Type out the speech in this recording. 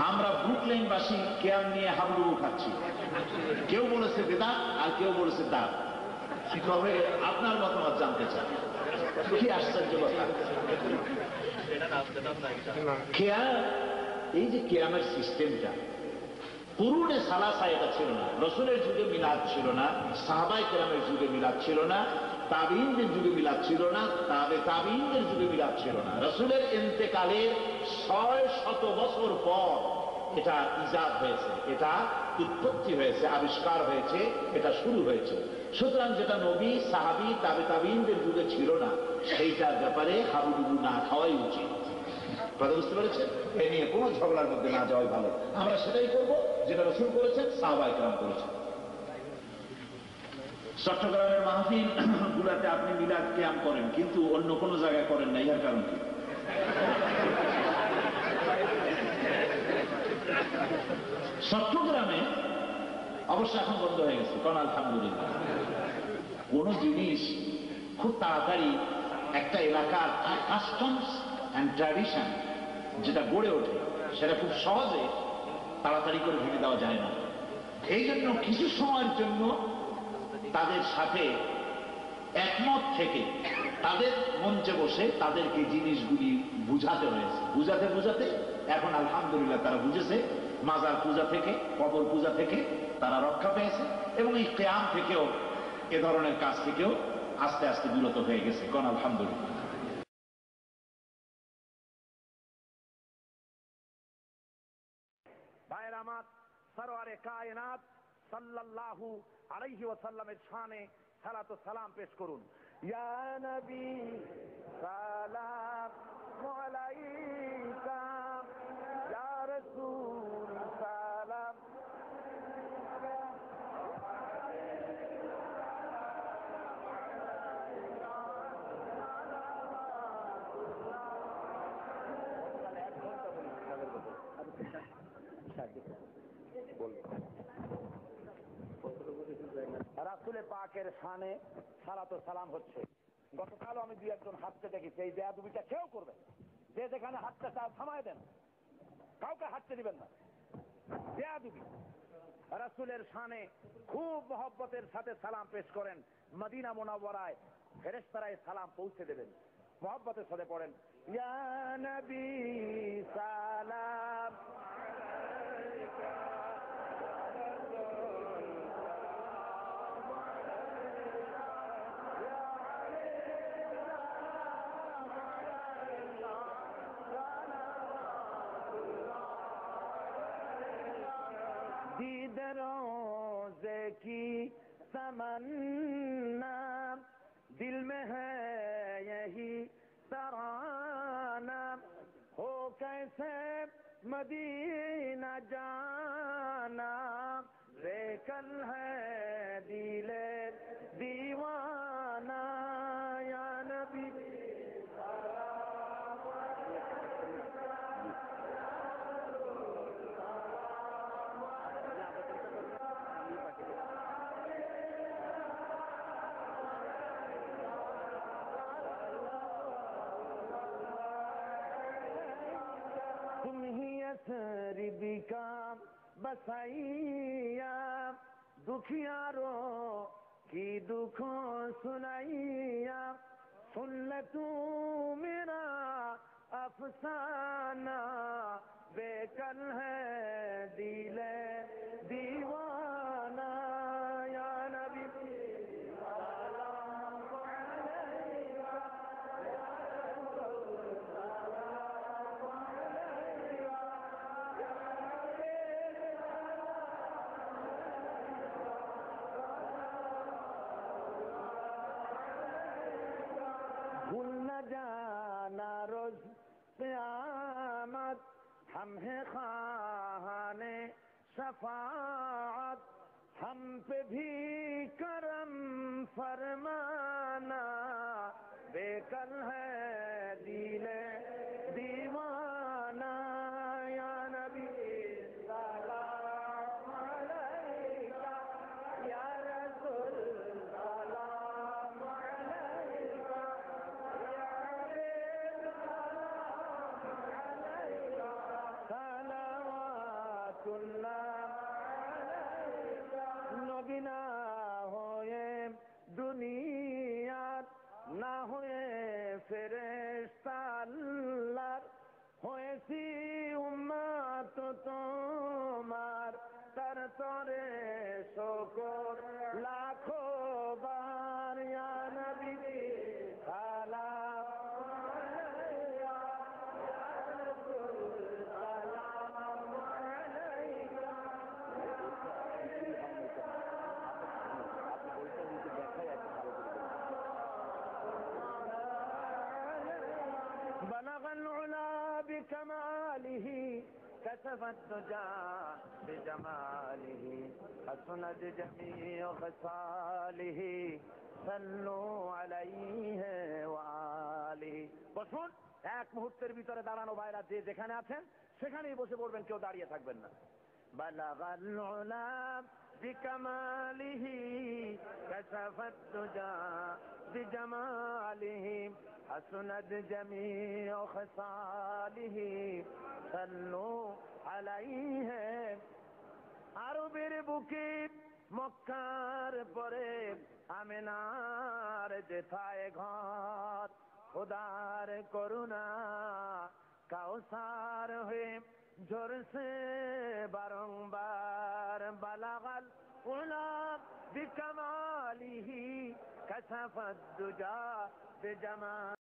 আমরা ব্রুকলেনবাসী কেয়াম নিয়ে হাবুডুবু খাচ্ছি। কেউ বলেছে বেদাত আর কেউ বলেছে দাঁত। তবে আপনার মতামত জানতে চাই, কি আশ্চর্য কথা। কেয়াম, এই যে কেয়ামের সিস্টেমটা, কুরুনে সালাসা এটা ছিল না। রসুলের যুগে মিলাদ ছিল না, সাহাবায়ে কেরামের যুগে মিলাদ ছিল না, তাবিঈনদের যুগে মিলাদ ছিল না, তাবিঈনদের যুগে মিলাদ ছিল না। রসুলের ইন্তেকালের 600 বছর পর এটা ইজাদ হয়েছে, এটা উৎপত্তি হয়েছে, আবিষ্কার হয়েছে, এটা শুরু হয়েছে। সুতরাং যেটা নবী, সাহাবী, তাবিঈনদের যুগে ছিল না, সেইটার ব্যাপারে হাবুডুবু না খাওয়াই উচিত। কথা বুঝতে পেরেছেন? এ নিয়ে কোনো ঝগড়ার মধ্যে না যাওয়াই ভালো। আমরা সেটাই করব যেটা রাসূল করেছেন, সাহাবায়ে কেরাম করেছেন। চট্টগ্রামের মাহফিল গুলাতে আপনি মিলাদ কিয়াম করেন, কিন্তু অন্য কোনো জায়গায় করেন না, এর কারণ কি? চট্টগ্রামে অবশ্য এখন বন্ধ হয়ে গেছে, কারণ আলহামদুলিল্লাহ কোন জিনিস খুব তাড়াতাড়ি একটা এলাকার কাস্টমস অ্যান্ড ট্র্যাডিশন যেটা গড়ে ওঠে, সেটা খুব সহজে তাড়াতাড়ি করে ভেঙে দেওয়া যায় না। এই জন্য কিছু সময়ের জন্য তাদের সাথে একমত থেকে তাদের মঞ্চে বসে তাদেরকে জিনিসগুলি বুঝাতে হয়েছে। বুঝাতে বুঝাতে এখন আলহামদুলিল্লাহ তারা বুঝেছে। মাজার পূজা থেকে, কবর পূজা থেকে তারা রক্ষা পেয়েছে, এবং এই কিয়াম থেকেও, এ ধরনের কাজ থেকেও আস্তে আস্তে বিরত হয়ে গেছে। কোন আলহামদুলিল্লাহ। ভাইয়ের আমার, সরওয়ারে কায়নাত সাল্লাল্লাহু আলাইহি ওয়াসাল্লামের শানে সালাত ও সালাম পেশ করুন। ইয়া নবী সালাম আলাইকা, ইয়া রাসূল সালাম। রাসূলে পাকের শানে সালাত ও সালাম হচ্ছে। গতকালও আমি দুই একজন হাঁটতে দেখেছি, এই বেয়াদবিটা কেউ করবেন, যে যেখানে হাঁটতে চাও থামায় দেন, কাউকে হাঁটতে দিবেন না। বেয়াদবি। রাসূলের শানে খুব মহব্বতের সাথে সালাম পেশ করেন। মদিনা মুনাওয়ারায় ফেরেশতারাই সালাম পৌঁছে দেবেন। মহব্বতের সাথে পড়েন, ইয়া নবী সালাম আলাইকা। रोज़े की तमन्ना दिल में है यही तराना, हो कैसे मदीना जाना, बेकल है दिले दीवाना। या नबी रिबी का बसाइया, दुखियारों की दुखों सुनाइया, सुन ले तू मेरा अफसाना, बेकल है दिले दीवाना। या नबी जाना रोज क़यामत, हम है ख़्वाहाने शफ़ाअत, हम पे भी करम फरमाना, बेकल है दिले दीवाना। या नबी सलाम अलैका, या रसूल सलाम अलैका, या लाखों बार या नबी सलाम अलैका या रसूल सलाम अलैका। بلغ العلا بكماله كشف الدجى بجماله حسنت جميع خصاله صلوا عليه وآله। বসুন, এক মুহূর্তের ভিতরে দাঁড়ানো ভাইরা যে যেখানে আছেন সেখানেই বসে পড়বেন, কেউ দাঁড়িয়ে থাকবেন না। بلغ العلا بكماله كشف الدجى بجماله حسنت جميع خصاله صلوا عليه। আরবের বুকে মক্কার পরে আমিনার যেথায় ঘর, খোদার করুণা কাউসার হয়ে ঝরছে বারংবার। বালাগাল উলা বিকামালিহি কাশাফাদ দুজা বিজামা।